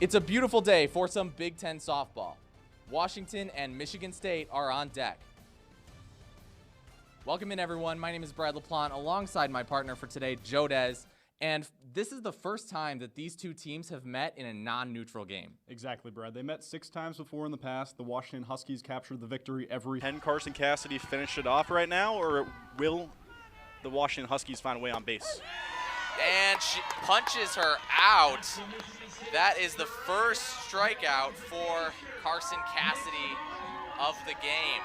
It's a beautiful day for some Big Ten softball. Washington and Michigan State are on deck. Welcome in, everyone. My name is Brad LaPlante, alongside my partner for today, Joe Dez. And this is the first time that these two teams have met in a non-neutral game. Exactly, Brad. They met 6 times before in the past. The Washington Huskies captured the victory every. Can Carson Cassidy finish it off right now, or will the Washington Huskies find a way on base? And she punches her out. That is the first strikeout for Carson Cassidy of the game.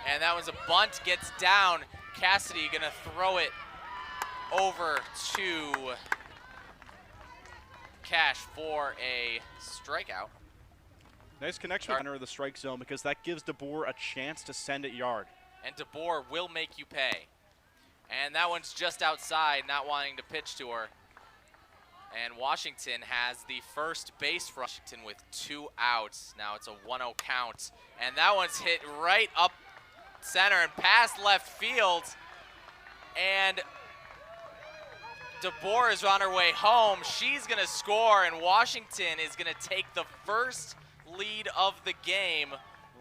And that was a bunt, gets down. Cassidy gonna throw it over to Cash for a strikeout. Nice connection with the strike zone, because that gives DeBoer a chance to send it yard. And DeBoer will make you pay. And that one's just outside, not wanting to pitch to her. And Washington has the first base for Washington with 2 outs. Now it's a 1-0 count. And that one's hit right up center and past left field. And DeBoer is on her way home. She's going to score, and Washington is going to take the first lead of the game,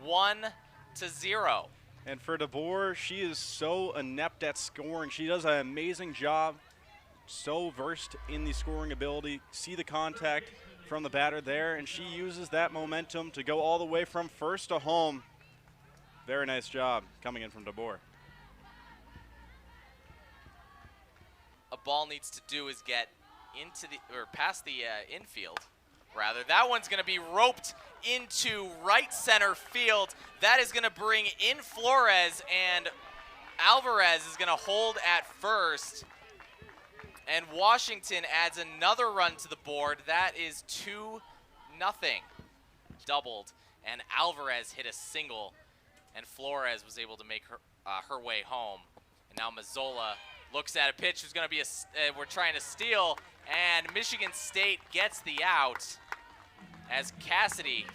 1-0. And for DeBoer, she is so inept at scoring. She does an amazing job, so versed in the scoring ability. See the contact from the batter there, and she uses that momentum to go all the way from first to home. Very nice job coming in from DeBoer. A ball needs to do is get into the, or past the infield, rather. That one's going to be roped into right center field. That is going to bring in Flores, and Alvarez is going to hold at first. And Washington adds another run to the board. That is 2-0. Doubled, and Alvarez hit a single, and Flores was able to make her way home. And now Mazzola looks at a pitch who's going to be we're trying to steal, and Michigan State gets the out as Cassidy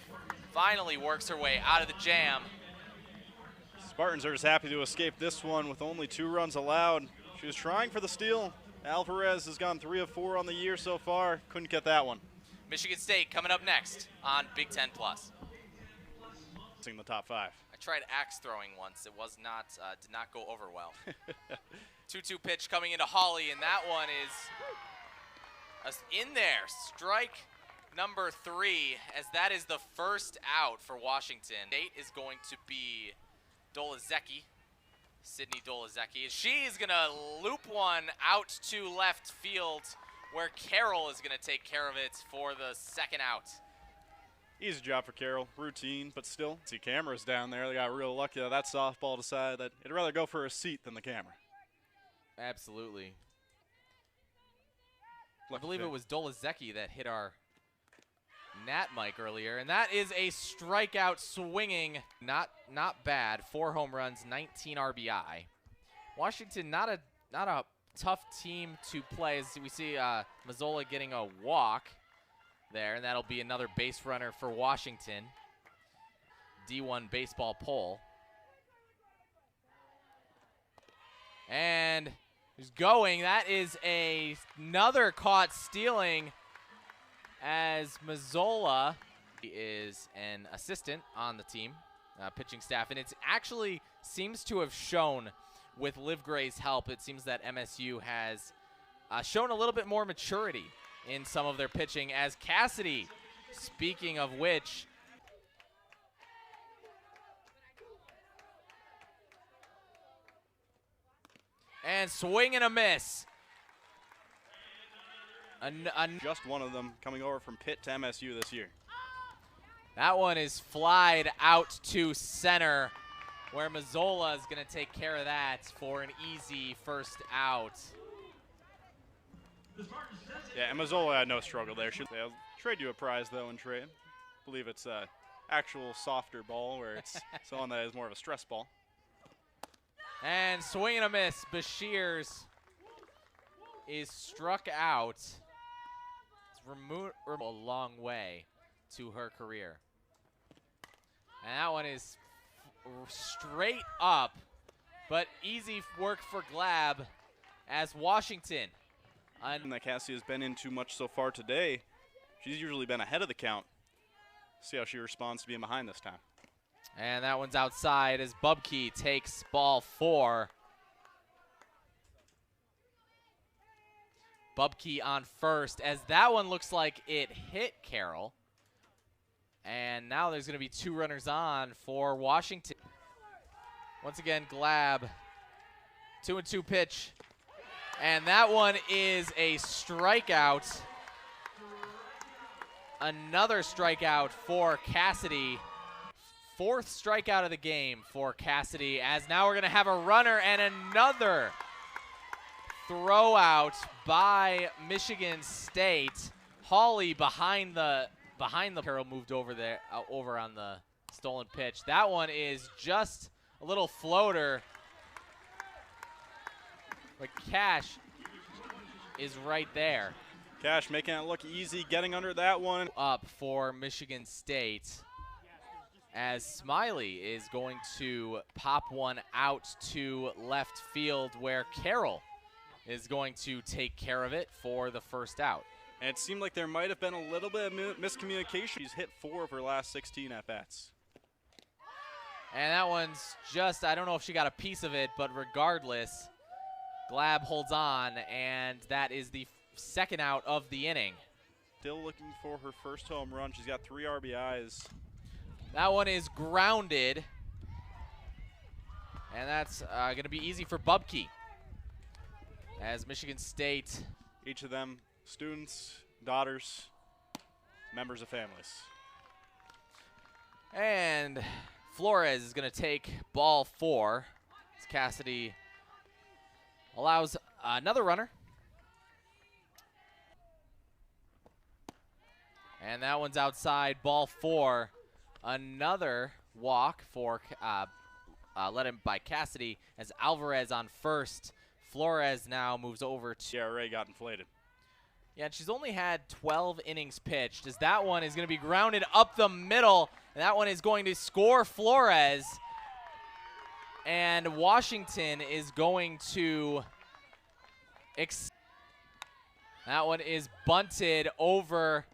finally works her way out of the jam. Spartans are just happy to escape this one with only 2 runs allowed. She was trying for the steal. Alvarez has gone 3 of 4 on the year so far. Couldn't get that one. Michigan State coming up next on Big Ten Plus. In the top 5. I tried axe throwing once. It was not, did not go over well. 2-2 pitch coming into Holly, and that one is in there. Strike number 3, as that is the first out for Washington. State is going to be Dolazecki, Sydney Dolazecki. She's going to loop one out to left field, where Carroll is going to take care of it for the second out. Easy job for Carroll. Routine, but still. See cameras down there. They got real lucky that softball decided that it'd rather go for a seat than the camera. Absolutely. I believe it was Dolazecki that hit our Nat mic earlier, and that is a strikeout swinging. Not bad. 4 home runs, 19 RBI. Washington not a tough team to play, as we see Mazzola getting a walk there, and that'll be another base runner for Washington. D1 baseball poll. And he's going. That is another caught stealing, as Mazzola is an assistant on the team, pitching staff. And it actually seems to have shown with Liv Gray's help. It seems that MSU has shown a little bit more maturity in some of their pitching, as Cassidy, speaking of which, and swing and a miss. Just one of them coming over from Pitt to MSU this year. That one is flied out to center, where Mazzola is going to take care of that for an easy first out. Yeah, and Mazzola had no struggle there. They'll trade you a prize, though, in trade. I believe it's an actual softer ball, where it's someone that is more of a stress ball. And swing and a miss. Bashirs is struck out. It's removed a long way to her career. And that one is straight up, but easy work for Glab, as Washington And that Cassie has been in too much so far today. She's usually been ahead of the count. See how she responds to being behind this time. And that one's outside as Bubke takes ball 4. Bubke on first as that one looks like it hit Carroll. And now there's going to be 2 runners on for Washington. Once again, Glab, 2-2 pitch. And that one is a strikeout. Another strikeout for Cassidy. 4th strikeout of the game for Cassidy, as now we're going to have a runner and another throw out by Michigan State. Hawley behind the Carroll moved over there, over on the stolen pitch. That one is just a little floater, but Cash is right there. Cash making it look easy, getting under that one. Up for Michigan State, as Smiley is going to pop one out to left field, where Carroll is going to take care of it for the first out. And it seemed like there might have been a little bit of miscommunication. She's hit 4 of her last 16 at-bats. And that one's just, I don't know if she got a piece of it, but regardless, Glab holds on, and that is the second out of the inning. Still looking for her first home run. She's got 3 RBIs. That one is grounded, and that's going to be easy for Bubke, as Michigan State. Each of them students, daughters, members of families. And Flores is going to take ball 4, as Cassidy allows another runner. And that one's outside, ball 4. Another walk for led in by Cassidy, as Alvarez on first. Flores now moves over to. ERA got inflated. Yeah, and she's only had 12 innings pitched, as that one is going to be grounded up the middle, and that one is going to score Flores. And Washington is going to. That one is bunted over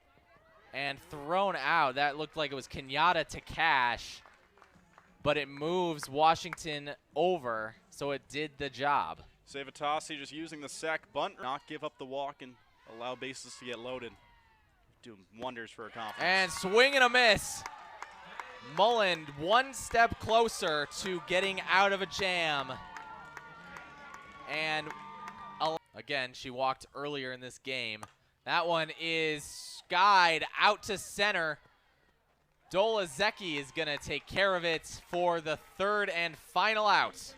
and thrown out. That looked like it was Kenyatta to Cash, but it moves Washington over, so it did the job. Savatasi just using the sack bunt, not give up the walk and allow bases to get loaded. Doing wonders for her confidence. And swing and a miss. Mullen one step closer to getting out of a jam. And again, she walked earlier in this game. That one is skied out to center. Dolazecki is going to take care of it for the 3rd and final out.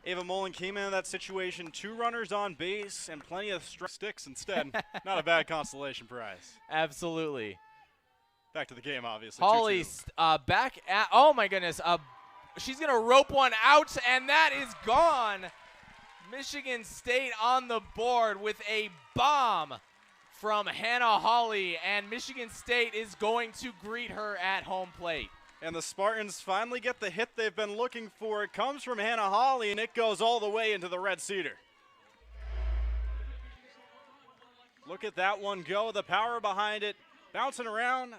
Ava Mullen came into that situation, 2 runners on base and plenty of sticks instead. Not a bad consolation prize. Absolutely. Back to the game, obviously. Holly back at, oh my goodness, she's going to rope one out, and that is gone. Michigan State on the board with a bomb from Hannah Hawley, and Michigan State is going to greet her at home plate. And the Spartans finally get the hit they've been looking for. It comes from Hannah Hawley, and it goes all the way into the red cedar. Look at that one go. The power behind it, bouncing around.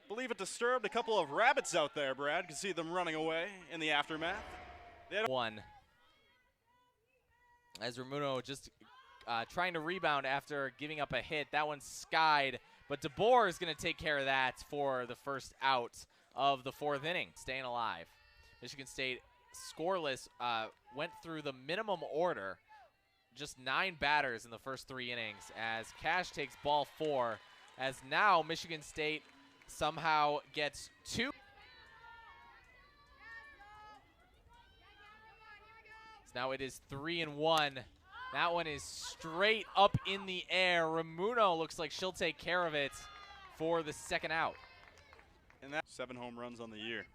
Believe it disturbed a couple of rabbits out there, Brad. Can see them running away in the aftermath. One. As Ramuno just trying to rebound after giving up a hit. That one's skied, but DeBoer is going to take care of that for the first out of the 4th inning, staying alive. Michigan State scoreless, went through the minimum order, just 9 batters in the first 3 innings, as Cash takes ball 4, as now Michigan State somehow gets 2. Now it is 3-1. That one is straight up in the air. Ramuno looks like she'll take care of it for the 2nd out. And that's 7 home runs on the year.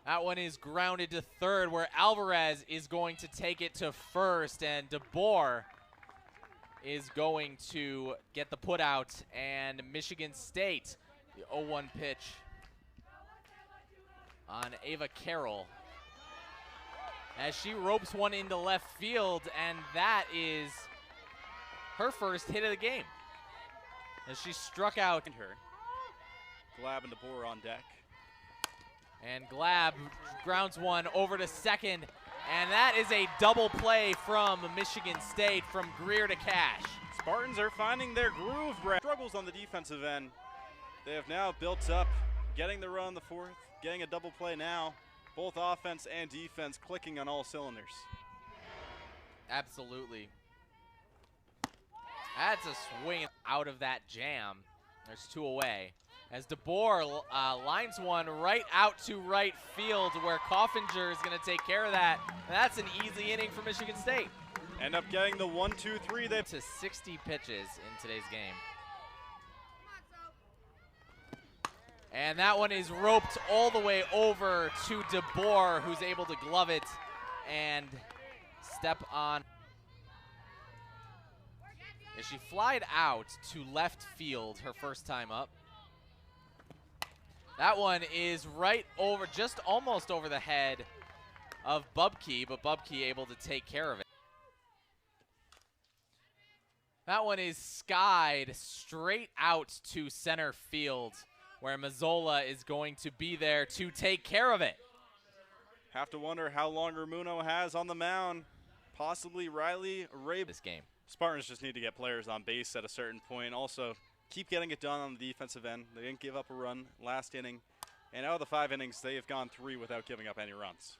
That one is grounded to 3rd, where Alvarez is going to take it to 1st, and DeBoer is going to get the put out, and Michigan State, the 0-1 pitch on Ava Carroll. as she ropes one into left field, and that is her first hit of the game. As she struck out her. Glab and DeBoer on deck. And Glab grounds one over to second, and that is a double play from Michigan State from Greer to Cash. Spartans are finding their groove. Struggles on the defensive end. They have now built up, getting the run in the fourth, getting a double play now. Both offense and defense clicking on all cylinders. Absolutely. That's a swing out of that jam. There's two away. As DeBoer lines one right out to right field, where Coffinger is going to take care of that. And that's an easy inning for Michigan State. End up getting the 1-2-3. They to 60 pitches in today's game. And that one is roped all the way over to DeBoer, who's able to glove it and step on. As she flied out to left field her first time up. That one is right over, just almost over the head of Bubke, but Bubke able to take care of it. That one is skied straight out to center field, where Mazzola is going to be there to take care of it. have to wonder how long Ramuno has on the mound. Possibly Riley Ray. This game. Spartans just need to get players on base at a certain point. Also, keep getting it done on the defensive end. They didn't give up a run last inning. And out of the 5 innings, they have gone 3 without giving up any runs.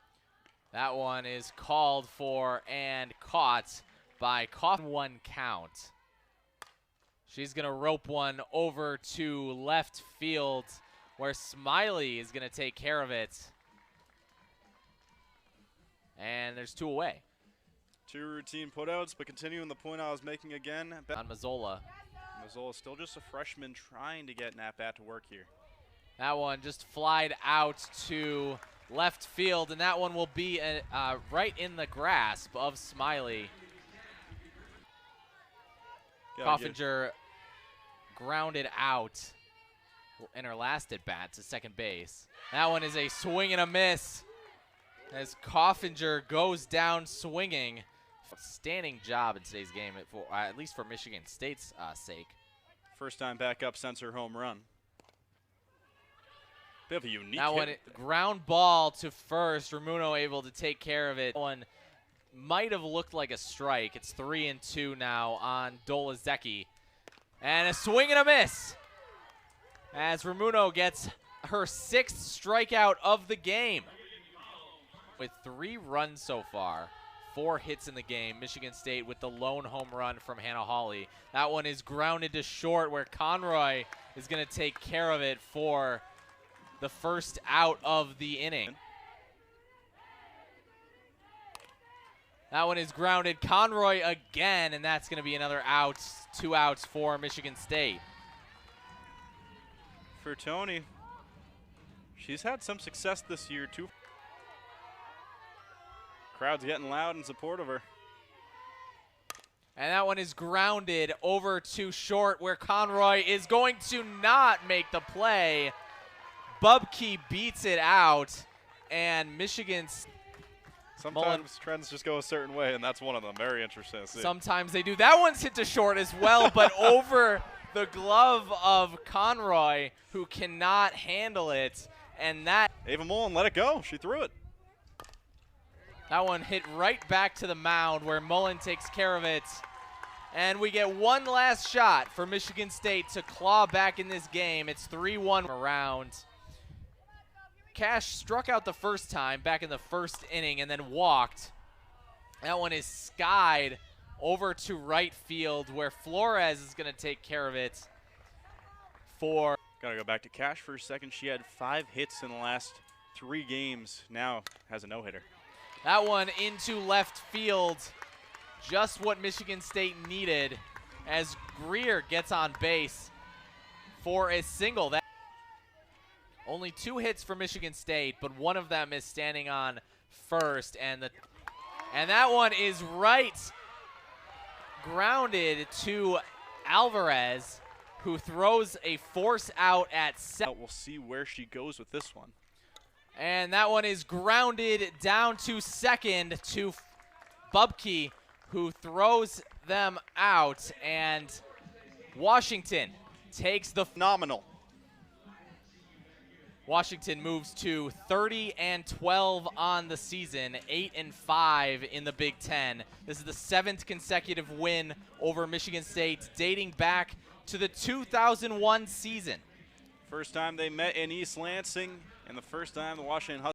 That one is called for and caught by Coffin. 1 count. She's going to rope one over to left field, where Smiley is going to take care of it. And there's 2 away. 2 routine putouts, but continuing the point I was making again. On Mazzola. Mazzola still just a freshman trying to get an at-bat to work here. That one just flied out to left field, and that one will be right in the grasp of Smiley. Coffinger grounded out in her last at-bat to second base. That one is a swing and a miss as Coffinger goes down swinging. Outstanding job in today's game, at least for Michigan State's sake. First time back up since her home run. Bit of a unique that one, ground ball to first. Ramuno able to take care of it. That one might have looked like a strike. It's 3-2 now on Dolazecki. And a swing and a miss as Ramuno gets her 6th strikeout of the game. With 3 runs so far, 4 hits in the game. Michigan State with the lone home run from Hannah Hawley. That one is grounded to short, where Conroy is going to take care of it for the first out of the inning. That one is grounded. Conroy again, and that's going to be another out. 2 outs for Michigan State. For Tony, she's had some success this year too. Crowd's getting loud in support of her. And that one is grounded over to short, where Conroy is going to not make the play. Bubke beats it out, and Michigan's sometimes trends just go a certain way, and that's one of them. Very interesting to see. Sometimes they do. That one's hit to short as well, but over the glove of Conroy, who cannot handle it. And that Ava Mullen let it go. She threw it. That one hit right back to the mound, where Mullen takes care of it. And we get one last shot for Michigan State to claw back in this game. It's 3-1 around. Cash struck out the first time back in the first inning and then walked. That one is skied over to right field, where Flores is going to take care of it for. Got to go back to Cash for a second. She had 5 hits in the last 3 games. Now has a no-hitter. That one into left field. Just what Michigan State needed, as Greer gets on base for a single. That only 2 hits for Michigan State, but one of them is standing on first, and that one is right grounded to Alvarez, who throws a force out at second. We'll see where she goes with this one. And that one is grounded down to second to Bubke, who throws them out. And Washington takes the Phenomenal. Washington moves to 30-12 on the season, 8-5 in the Big Ten. This is the 7th consecutive win over Michigan State, dating back to the 2001 season. First time they met in East Lansing, and the first time the Washington Huskies